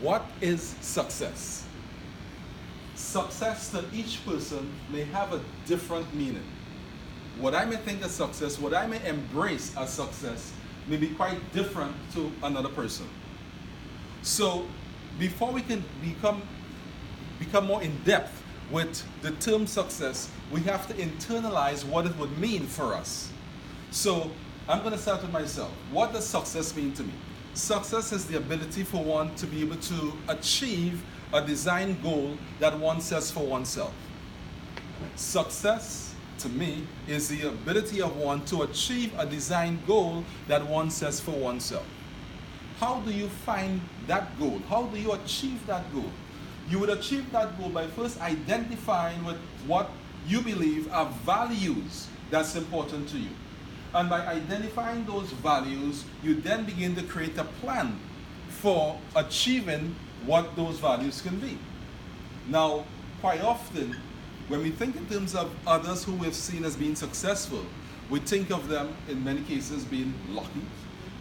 What is success? Success to each person may have a different meaning. What I may think as success, what I may embrace as success, may be quite different to another person. So, before we can become more in depth with the term success, we have to internalize what it would mean for us. So, I'm going to start with myself. What does success mean to me? Success is the ability for one to be able to achieve a design goal that one sets for oneself. Success, to me, is the ability of one to achieve a design goal that one sets for oneself. How do you find that goal? How do you achieve that goal? You would achieve that goal by first identifying with what you believe are values that's important to you. And by identifying those values, you then begin to create a plan for achieving what those values can be. Now, quite often, when we think in terms of others who we've seen as being successful, we think of them in many cases being lucky.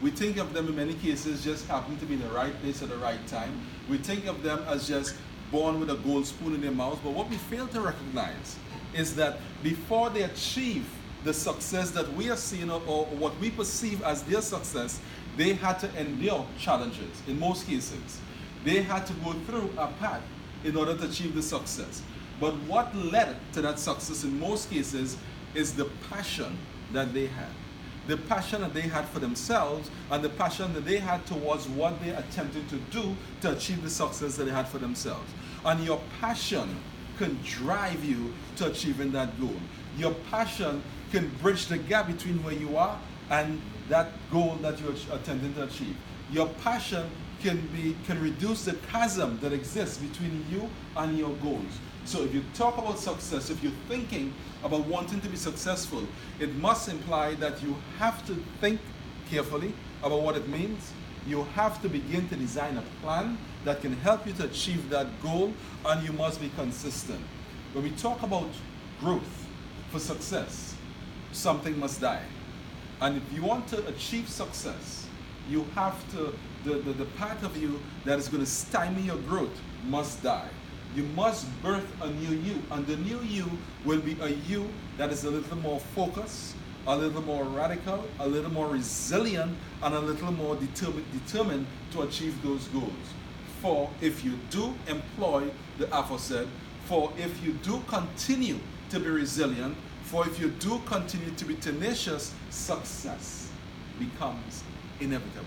We think of them in many cases just happening to be in the right place at the right time. We think of them as just born with a gold spoon in their mouth. But what we fail to recognize is that before they achieve the success that we are seeing, or what we perceive as their success, they had to endure challenges in most cases. They had to go through a path in order to achieve the success. But what led to that success in most cases is the passion that they had. The passion that they had for themselves and the passion that they had towards what they attempted to do to achieve the success that they had for themselves. And your passion can drive you to achieving that goal. Your passion can bridge the gap between where you are and that goal that you're attempting to achieve. Your passion can reduce the chasm that exists between you and your goals. So if you talk about success, if you're thinking about wanting to be successful, it must imply that you have to think carefully about what it means. You have to begin to design a plan that can help you to achieve that goal, and you must be consistent. When we talk about growth for success, something must die. And if you want to achieve success, you have to, the part of you that is going to stymie your growth must die. You must birth a new you, and the new you will be a you that is a little more focused, a little more radical, a little more resilient, and a little more determined to achieve those goals. For if you do employ the aforesaid, for if you do continue to be resilient, for if you do continue to be tenacious, success becomes inevitable.